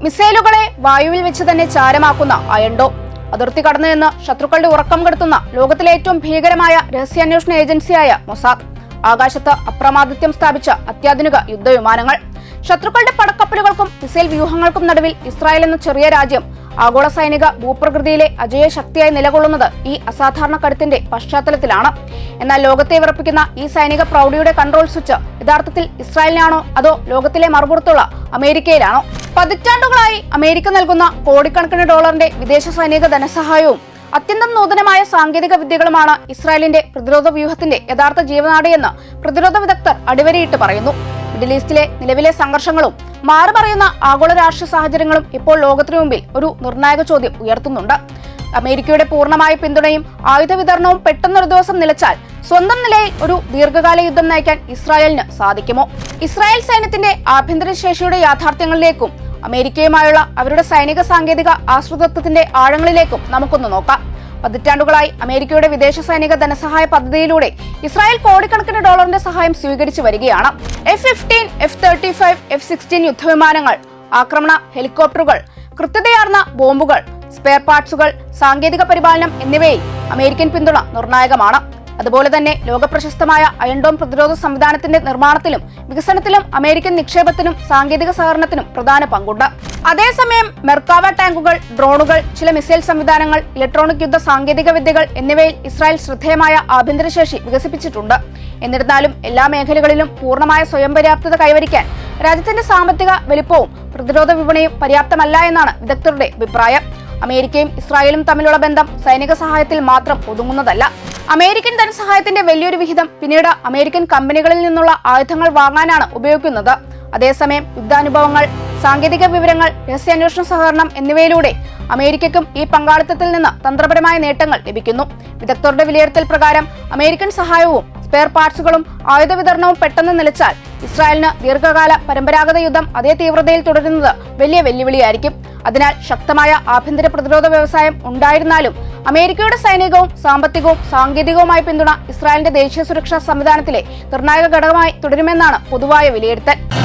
മിസൈലുകളെ വായുവിൽ വെച്ച് തന്നെ ചാരമാക്കുന്ന അയൺ ഡോം. അതിർത്തി കടന്നു നിന്ന് ശത്രുക്കളുടെ ഉറക്കം കെടുത്തുന്ന ലോകത്തിലെ ഏറ്റവും ഭീകരമായ രഹസ്യാന്വേഷണ ഏജൻസിയായ മൊസാദ്. ആകാശത്ത് അപ്രമാദിത്യം സ്ഥാപിച്ച അത്യാധുനിക യുദ്ധവിമാനങ്ങൾ. ശത്രുക്കളുടെ പടക്കപ്പലുകൾക്കും മിസൈൽ വ്യൂഹങ്ങൾക്കും നടുവിൽ ഇസ്രായേൽ എന്ന ചെറിയ രാജ്യം ആഗോള സൈനിക ഭൂപ്രകൃതിയിലെ അജയ ശക്തിയായി നിലകൊള്ളുന്നത് ഈ അസാധാരണ കരുത്തിന്റെ പശ്ചാത്തലത്തിലാണ്. എന്നാൽ ലോകത്തെ വിറപ്പിക്കുന്ന ഈ സൈനിക പ്രൗഢിയുടെ കൺട്രോൾ സ്വിച്ച് യഥാർത്ഥത്തിൽ ഇസ്രായേലിനാണോ അതോ ലോകത്തിലെ മറുപുറത്തുള്ള അമേരിക്കയിലാണോ? പതിറ്റാണ്ടുകളായി അമേരിക്ക നൽകുന്ന കോടിക്കണക്കിന് ഡോളറിന്റെ വിദേശ സൈനിക ധനസഹായവും അത്യന്തം നൂതനമായ സാങ്കേതിക വിദ്യകളുമാണ് ഇസ്രായേലിന്റെ പ്രതിരോധ വ്യൂഹത്തിന്റെ യഥാർത്ഥ ജീവനാഡിയെന്ന് പ്രതിരോധ വിദഗ്ധർ അടിവരയിട്ട് പറയുന്നു. മിഡിൽ ഈസ്റ്റിലെ നിലവിലെ സംഘർഷങ്ങളും മാറിമറിയുന്ന ആഗോള രാഷ്ട്രീയ സാഹചര്യങ്ങളും ഇപ്പോൾ ലോകത്തിനു മുമ്പിൽ ഒരു നിർണായക ചോദ്യം ഉയർത്തുന്നുണ്ട്. അമേരിക്കയുടെ പൂർണ്ണമായ പിന്തുണയും ആയുധ വിതരണവും പെട്ടെന്നൊരു ദിവസം നിലച്ചാൽ സ്വന്തം നിലയിൽ ഒരു ദീർഘകാല യുദ്ധം നയിക്കാൻ ഇസ്രായേലിന് സാധിക്കുമോ? ഇസ്രായേൽ സൈന്യത്തിന്റെ ആഭ്യന്തര ശേഷിയുടെ യാഥാർത്ഥ്യങ്ങളിലേക്കും അമേരിക്കയുമായുള്ള അവരുടെ സൈനിക സാങ്കേതിക ആശ്രിതത്വത്തിന്റെ ആഴങ്ങളിലേക്കും നമുക്കൊന്ന് നോക്കാം. പതിറ്റാണ്ടുകളായി അമേരിക്കയുടെ വിദേശ സൈനിക ധനസഹായ പദ്ധതിയിലൂടെ ഇസ്രായേൽ കോടിക്കണക്കിന് ഡോളറിന്റെ സഹായം സ്വീകരിച്ചു വരികയാണ്. F-15, F-35, F-16 യുദ്ധവിമാനങ്ങൾ, ആക്രമണ ഹെലികോപ്റ്ററുകൾ, കൃത്യതയാർന്ന ബോംബുകൾ, സ്പെയർ പാർട്സുകൾ, സാങ്കേതിക പരിപാലനം എന്നിവയിൽ അമേരിക്കൻ പിന്തുണ നിർണായകമാണ്. അതുപോലെ തന്നെ ലോകപ്രശസ്തമായ അയൺ ഡോം പ്രതിരോധ സംവിധാനത്തിന്റെ നിർമ്മാണത്തിലും വികസനത്തിലും അമേരിക്കൻ നിക്ഷേപത്തിനും സാങ്കേതിക സഹകരണത്തിനും പ്രധാന പങ്കുണ്ട്. അതേസമയം മെർക്കാവ ടാങ്കുകൾ, ഡ്രോണുകൾ, ചില മിസൈൽ സംവിധാനങ്ങൾ, ഇലക്ട്രോണിക് യുദ്ധ സാങ്കേതിക വിദ്യകൾ എന്നിവയിൽ ഇസ്രായേൽ ശ്രദ്ധേയമായ ആഭ്യന്തരശേഷി വികസിപ്പിച്ചിട്ടുണ്ട്. എന്നിരുന്നാലും എല്ലാ മേഖലകളിലും പൂർണ്ണമായ സ്വയം പര്യാപ്തത കൈവരിക്കാൻ രാജ്യത്തിന്റെ സാമ്പത്തിക വലിപ്പവും പ്രതിരോധ വിപണിയും പര്യാപ്തമല്ല എന്നാണ് വിദഗ്ധരുടെ അഭിപ്രായം. അമേരിക്കയും ഇസ്രായേലും തമ്മിലുള്ള ബന്ധം സൈനിക സഹായത്തിൽ മാത്രം ഒതുങ്ങുന്നതല്ല. അമേരിക്കൻ ധനസഹായത്തിന്റെ വലിയൊരു വിഹിതം പിന്നീട് അമേരിക്കൻ കമ്പനികളിൽ നിന്നുള്ള ആയുധങ്ങൾ വാങ്ങാനാണ് ഉപയോഗിക്കുന്നത്. അതേസമയം യുദ്ധാനുഭവങ്ങൾ, സാങ്കേതിക വിവരങ്ങൾ, രഹസ്യാന്വേഷണ സഹകരണം എന്നിവയിലൂടെ അമേരിക്കയ്ക്കും ഈ പങ്കാളിത്തത്തിൽ നിന്ന് തന്ത്രപരമായ നേട്ടങ്ങൾ ലഭിക്കുന്നു. വിദഗ്ധരുടെ വിലയിരുത്തൽ പ്രകാരം അമേരിക്കൻ സഹായവും സ്പെയർ പാർട്സുകളും ആയുധ വിതരണവും പെട്ടെന്ന് നിലച്ചാൽ ഇസ്രായേലിന് ദീർഘകാല പരമ്പരാഗത യുദ്ധം അതേ തീവ്രതയിൽ തുടരുന്നത് വലിയ വെല്ലുവിളിയായിരിക്കും. അതിനാൽ ശക്തമായ ആഭ്യന്തര പ്രതിരോധ വ്യവസായം ഉണ്ടായിരുന്നാലും അമേരിക്കയുടെ സൈനികവും സാമ്പത്തികവും സാങ്കേതികവുമായ പിന്തുണ ഇസ്രായേലിന്റെ ദേശീയ സുരക്ഷാ സംവിധാനത്തിലെ നിർണായക ഘടകമായി തുടരുമെന്നാണ് പൊതുവായ വിലയിരുത്തൽ.